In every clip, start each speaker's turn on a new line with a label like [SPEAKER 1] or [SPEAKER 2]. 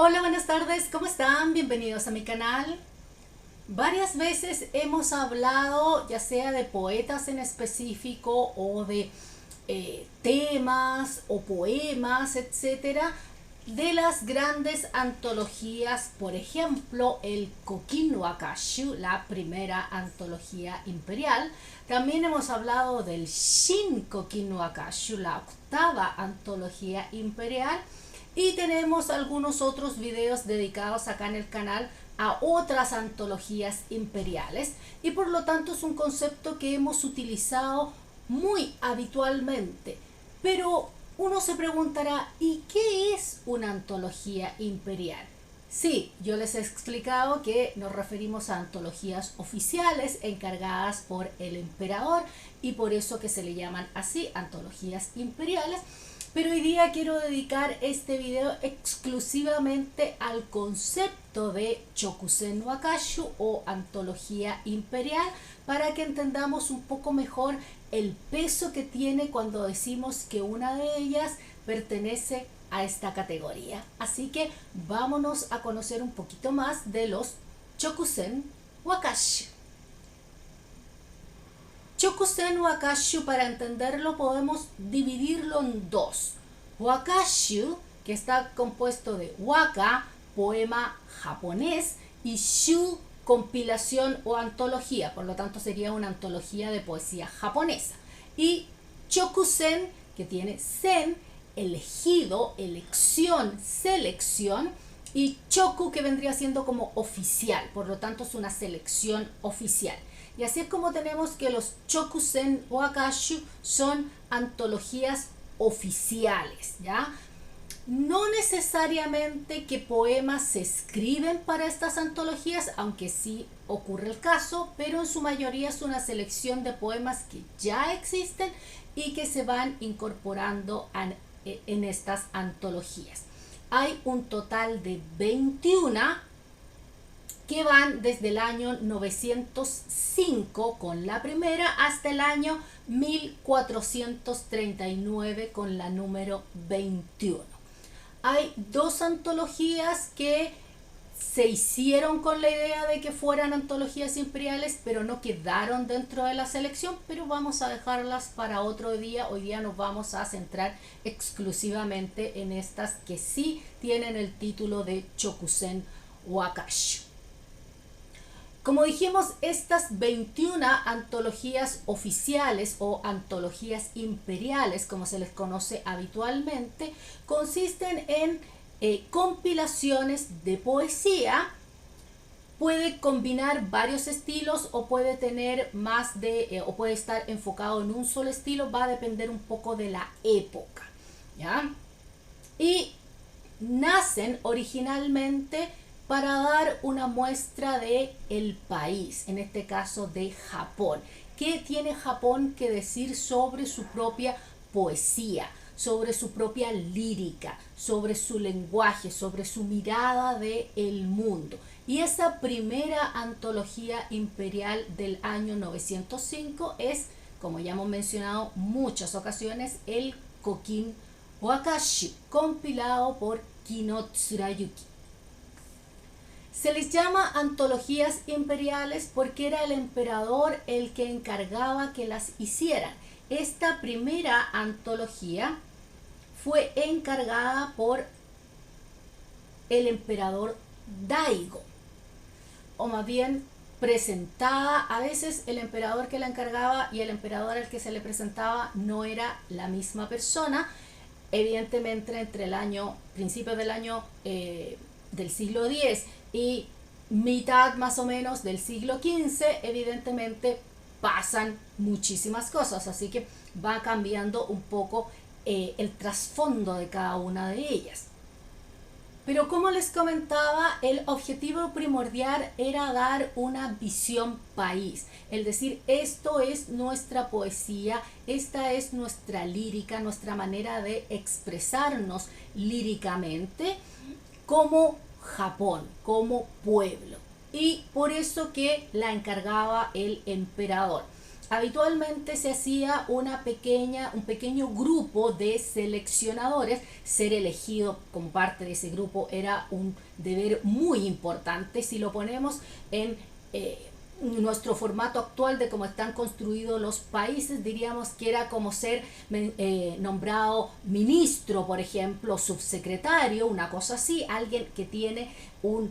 [SPEAKER 1] Hola, buenas tardes, ¿cómo están? Bienvenidos a mi canal. Varias veces hemos hablado ya sea de poetas en específico o de temas o poemas, etcétera, de las grandes antologías, por ejemplo, el Kokin no Akashu, la primera antología imperial. También hemos hablado del Shin Kokin no Akashu, la octava antología imperial. Y tenemos algunos otros videos dedicados acá en el canal a otras antologías imperiales, y por lo tanto es un concepto que hemos utilizado muy habitualmente. Pero uno se preguntará, ¿y qué es una antología imperial? Sí, yo les he explicado que nos referimos a antologías oficiales encargadas por el emperador, y por eso que se le llaman así, antologías imperiales. Pero hoy día quiero dedicar este video exclusivamente al concepto de Chokusen no Akashu o antología imperial, para que entendamos un poco mejor el peso que tiene cuando decimos que una de ellas pertenece a esta categoría. Así que vámonos a conocer un poquito más de los Chokusen no Akashu. Chokusen Wakashu, para entenderlo, podemos dividirlo en dos. Wakashu, que está compuesto de waka, poema japonés, y shu, compilación o antología, por lo tanto sería una antología de poesía japonesa. Y Chokusen, que tiene sen, elegido, elección, selección, y choku, que vendría siendo como oficial, por lo tanto es una selección oficial. Y así es como tenemos que los Chokusen o Akashu son antologías oficiales, ¿ya? No necesariamente que poemas se escriben para estas antologías, aunque sí ocurre el caso, pero en su mayoría es una selección de poemas que ya existen y que se van incorporando en estas antologías. Hay un total de 21 que van desde el año 905 con la primera hasta el año 1439 con la número 21. Hay dos antologías que se hicieron con la idea de que fueran antologías imperiales, pero no quedaron dentro de la selección, pero vamos a dejarlas para otro día. Hoy día nos vamos a centrar exclusivamente en estas que sí tienen el título de Chokusen o Akashu. Como dijimos, estas 21 antologías oficiales o antologías imperiales, como se les conoce habitualmente, consisten en compilaciones de poesía. Puede combinar varios estilos o puede tener más de, o puede estar enfocado en un solo estilo, va a depender un poco de la época, ¿ya? Y nacen originalmente para dar una muestra de el país, en este caso de Japón. ¿Qué tiene Japón que decir sobre su propia poesía, sobre su propia lírica, sobre su lenguaje, sobre su mirada del mundo? Y esa primera antología imperial del año 905 es, como ya hemos mencionado muchas ocasiones, el Kokin o Akashu, compilado por Kino Tsurayuki. Se les llama antologías imperiales porque era el emperador el que encargaba que las hicieran. Esta primera antología fue encargada por el emperador Daigo, o más bien presentada. A veces el emperador que la encargaba y el emperador al que se le presentaba no era la misma persona. Evidentemente entre el año, principios del año del siglo X y mitad más o menos del siglo XV, evidentemente pasan muchísimas cosas, así que va cambiando un poco el trasfondo de cada una de ellas. Pero como les comentaba, el objetivo primordial era dar una visión país, es decir, esto es nuestra poesía, esta es nuestra lírica, nuestra manera de expresarnos líricamente como Japón, como pueblo, y por eso que la encargaba el emperador. habitualmente se hacía un pequeño grupo de seleccionadores. Ser elegido como parte de ese grupo era un deber muy importante. Si lo ponemos en nuestro formato actual de cómo están construidos los países, diríamos que era como ser nombrado ministro, por ejemplo, subsecretario, una cosa así, alguien que tiene un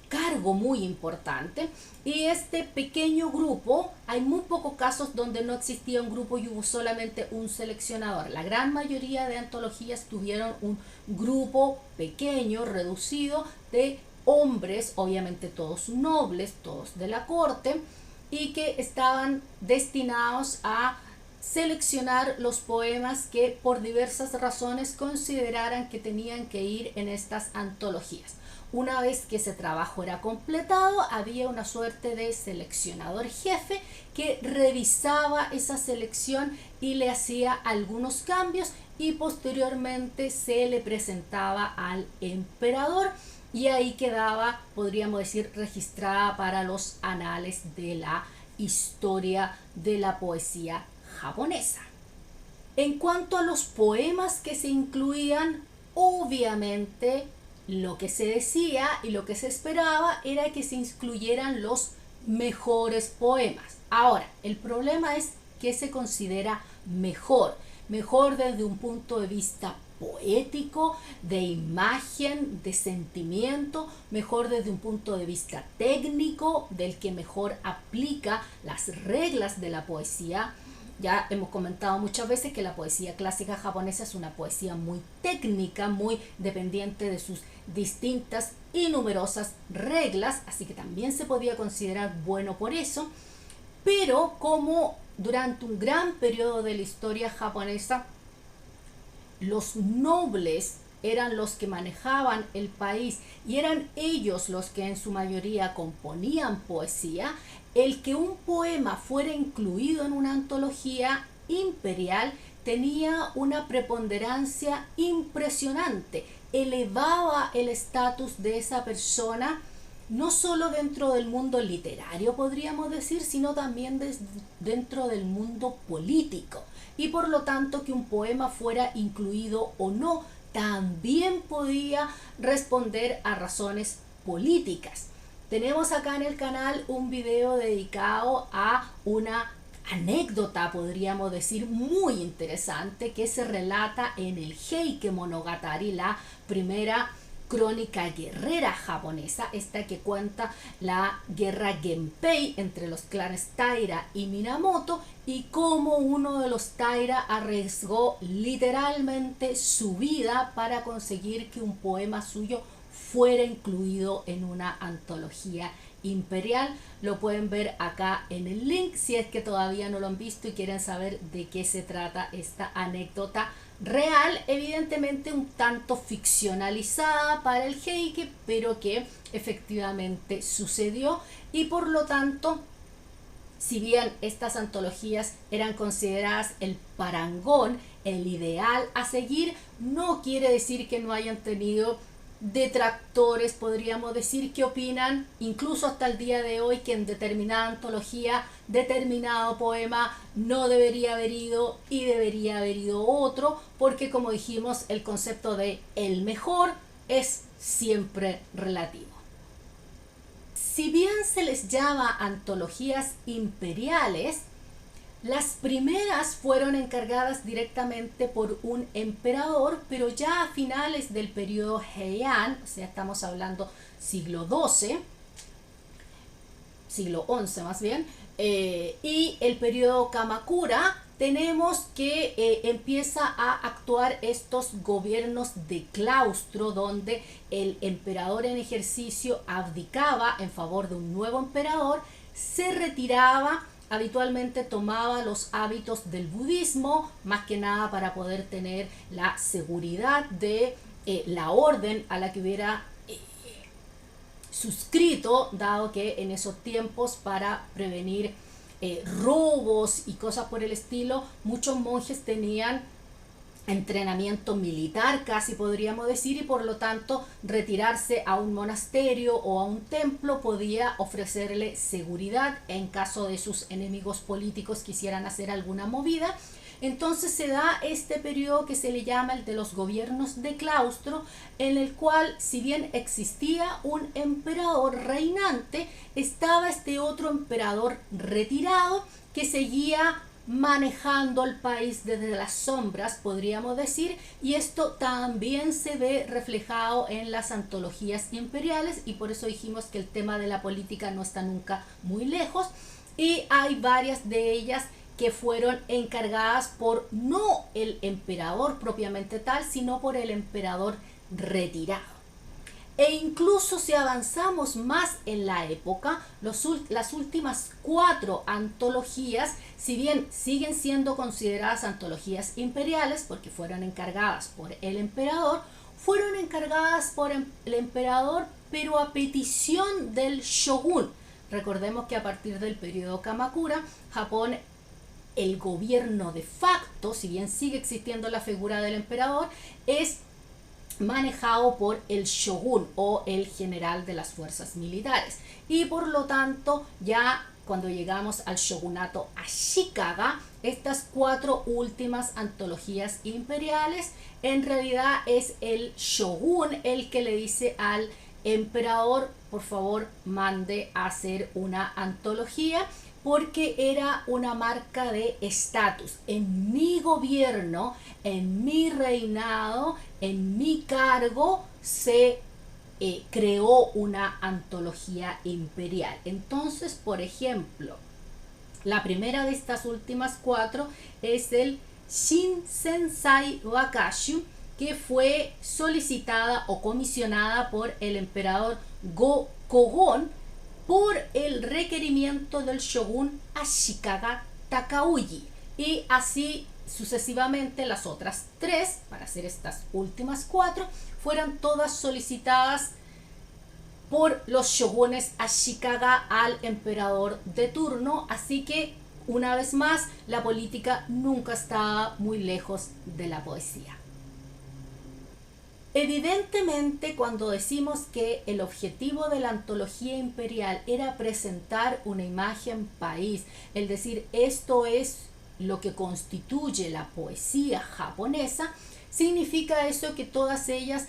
[SPEAKER 1] cargo muy importante. Y este pequeño grupo, hay muy pocos casos donde no existía un grupo y hubo solamente un seleccionador. La gran mayoría de antologías tuvieron un grupo pequeño, reducido, de hombres, obviamente todos nobles, todos de la corte, y que estaban destinados a seleccionar los poemas que por diversas razones consideraran que tenían que ir en estas antologías. Una vez que ese trabajo era completado, había una suerte de seleccionador jefe que revisaba esa selección y le hacía algunos cambios, y posteriormente se le presentaba al emperador, y ahí quedaba, podríamos decir, registrada para los anales de la historia de la poesía japonesa. En cuanto a los poemas que se incluían, obviamente lo que se decía y lo que se esperaba era que se incluyeran los mejores poemas. Ahora, el problema es que se considera mejor. Mejor desde un punto de vista poético, de imagen, de sentimiento, mejor desde un punto de vista técnico, del que mejor aplica las reglas de la poesía. Ya hemos comentado muchas veces que la poesía clásica japonesa es una poesía muy técnica, muy dependiente de sus distintas y numerosas reglas, así que también se podía considerar bueno por eso. Pero como durante un gran periodo de la historia japonesa los nobles eran los que manejaban el país y eran ellos los que en su mayoría componían poesía, el que un poema fuera incluido en una antología imperial tenía una preponderancia impresionante, elevaba el estatus de esa persona no solo dentro del mundo literario, podríamos decir, sino también dentro del mundo político. Y por lo tanto, que un poema fuera incluido o no, también podía responder a razones políticas. Tenemos acá en el canal un video dedicado a una anécdota, podríamos decir, muy interesante que se relata en el Heike Monogatari, la primera crónica guerrera japonesa, esta que cuenta la guerra Genpei entre los clanes Taira y Minamoto, y cómo uno de los Taira arriesgó literalmente su vida para conseguir que un poema suyo fuera incluido en una antología imperial. Lo pueden ver acá en el link si es que todavía no lo han visto y quieren saber de qué se trata esta anécdota real, evidentemente un tanto ficcionalizada para el Heike, pero que efectivamente sucedió. Y por lo tanto, si bien estas antologías eran consideradas el parangón, el ideal a seguir, no quiere decir que no hayan tenido detractores, podríamos decir, que opinan incluso hasta el día de hoy que en determinada antología determinado poema no debería haber ido y debería haber ido otro, porque como dijimos, el concepto de el mejor es siempre relativo. Si bien se les llama antologías imperiales, las primeras fueron encargadas directamente por un emperador, pero ya a finales del periodo Heian, o sea, estamos hablando siglo XII, siglo XI más bien, y el periodo Kamakura, tenemos que empieza a actuar estos gobiernos de claustro, donde el emperador en ejercicio abdicaba en favor de un nuevo emperador, se retiraba, habitualmente tomaba los hábitos del budismo, más que nada para poder tener la seguridad de la orden a la que hubiera suscrito, dado que en esos tiempos, para prevenir robos y cosas por el estilo, muchos monjes tenían entrenamiento militar, casi podríamos decir, y por lo tanto retirarse a un monasterio o a un templo podía ofrecerle seguridad en caso de sus enemigos políticos quisieran hacer alguna movida. Entonces se da este periodo que se le llama el de los gobiernos de claustro, en el cual, si bien existía un emperador reinante, estaba este otro emperador retirado que seguía manejando el país desde las sombras, podríamos decir, y esto también se ve reflejado en las antologías imperiales, y por eso dijimos que el tema de la política no está nunca muy lejos, y hay varias de ellas que fueron encargadas por no el emperador propiamente tal, sino por el emperador retirado. E incluso si avanzamos más en la época, las últimas 4 antologías, si bien siguen siendo consideradas antologías imperiales porque fueron encargadas por el emperador, fueron encargadas por el emperador pero a petición del shogun. Recordemos que a partir del periodo Kamakura, Japón, el gobierno de facto, si bien sigue existiendo la figura del emperador, es manejado por el shogun o el general de las fuerzas militares, y por lo tanto ya cuando llegamos al shogunato Ashikaga, estas 4 últimas antologías imperiales, en realidad es el shogun el que le dice al emperador: por favor mande a hacer una antología, porque era una marca de estatus. En mi gobierno, en mi reinado, en mi cargo, se creó una antología imperial. Entonces, por ejemplo, la primera de estas últimas 4 es el Shinsensai Wakashu, que fue solicitada o comisionada por el emperador Go-Kogon por el requerimiento del shogun Ashikaga Takauji, y así sucesivamente las otras 3, para hacer estas últimas 4, fueron todas solicitadas por los shogunes Ashikaga al emperador de turno. Así que una vez más, la política nunca estaba muy lejos de la poesía. Evidentemente, cuando decimos que el objetivo de la antología imperial era presentar una imagen país, es decir, esto es lo que constituye la poesía japonesa, significa eso que todas ellas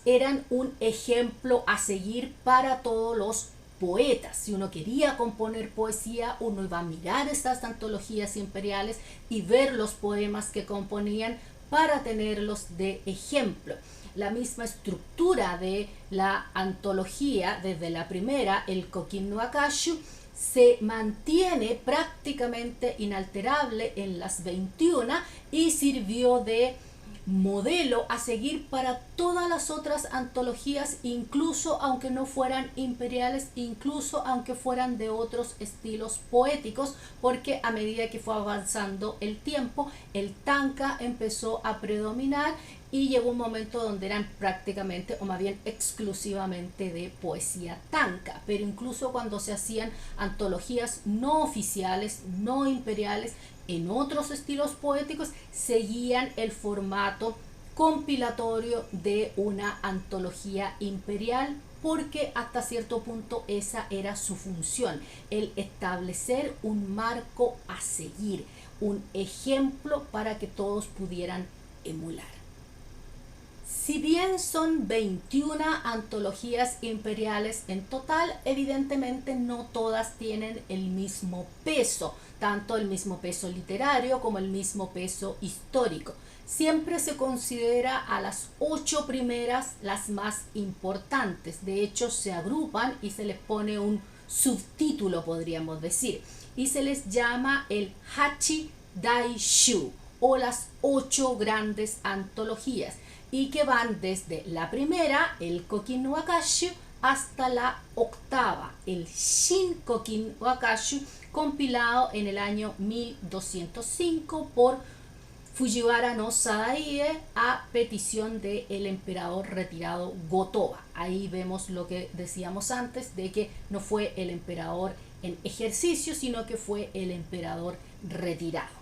[SPEAKER 1] eran un ejemplo a seguir para todos los poetas. Si uno quería componer poesía, uno iba a mirar estas antologías imperiales y ver los poemas que componían para tenerlos de ejemplo. La misma estructura de la antología, desde la primera, el Kokin no Akashu, se mantiene prácticamente inalterable en las 21 y sirvió de modelo a seguir para todas las otras antologías, incluso aunque no fueran imperiales, incluso aunque fueran de otros estilos poéticos, porque a medida que fue avanzando el tiempo, el tanka empezó a predominar y llegó un momento donde eran prácticamente, o más bien exclusivamente, de poesía tanka. Pero incluso cuando se hacían antologías no oficiales, no imperiales, en otros estilos poéticos, seguían el formato compilatorio de una antología imperial, porque hasta cierto punto esa era su función, el establecer un marco a seguir, un ejemplo para que todos pudieran emular. Si bien son 21 antologías imperiales en total, evidentemente no todas tienen el mismo peso, tanto el mismo peso literario como el mismo peso histórico. Siempre se considera a las 8 primeras las más importantes. De hecho, se agrupan y se les pone un subtítulo, podríamos decir, y se les llama el Hachi Daishu, o las 8 grandes antologías, y que van desde la primera, el Kokin no Akashu, hasta la octava, el Shin Kokin no Akashu, compilado en el año 1205 por Fujiwara no Sadaie a petición del emperador retirado Go-Toba. Ahí vemos lo que decíamos antes, de que no fue el emperador en ejercicio, sino que fue el emperador retirado.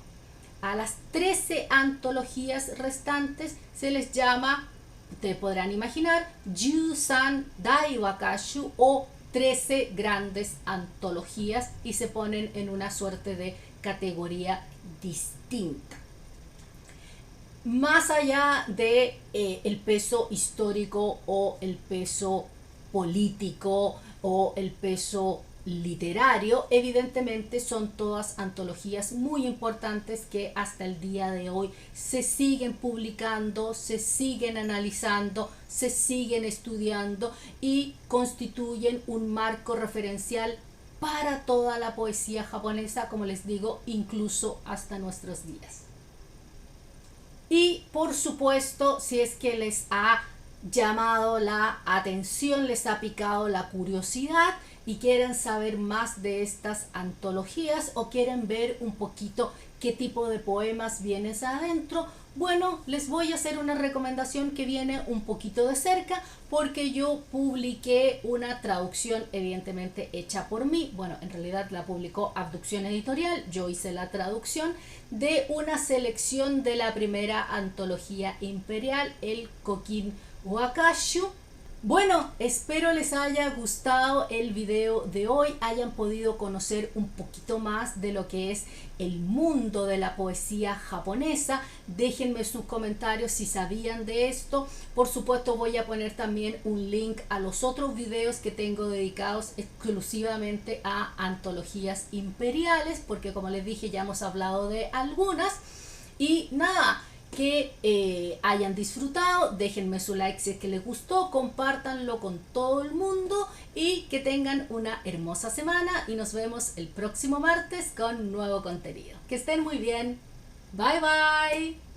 [SPEAKER 1] A las 13 antologías restantes se les llama, ustedes podrán imaginar, Jusan Dai Wakashu o 13 grandes antologías, y se ponen en una suerte de categoría distinta. Más allá de el peso histórico o el peso político o el peso literario, evidentemente son todas antologías muy importantes que hasta el día de hoy se siguen publicando, se siguen analizando, se siguen estudiando y constituyen un marco referencial para toda la poesía japonesa, como les digo, incluso hasta nuestros días. Y por supuesto, si es que les ha llamado la atención, les ha picado la curiosidad y quieren saber más de estas antologías o quieren ver un poquito qué tipo de poemas vienen adentro, bueno, les voy a hacer una recomendación que viene un poquito de cerca, porque yo publiqué una traducción evidentemente hecha por mí. Bueno, en realidad la publicó Abducción Editorial, yo hice la traducción de una selección de la primera antología imperial, el Kokin Wakashu. Bueno, espero les haya gustado el video de hoy, hayan podido conocer un poquito más de lo que es el mundo de la poesía japonesa. Déjenme sus comentarios si sabían de esto. Por supuesto, voy a poner también un link a los otros videos que tengo dedicados exclusivamente a antologías imperiales, porque como les dije, ya hemos hablado de algunas. Y nada, que hayan disfrutado, déjenme su like si es que les gustó, compártanlo con todo el mundo y que tengan una hermosa semana, y nos vemos el próximo martes con nuevo contenido. Que estén muy bien. Bye bye.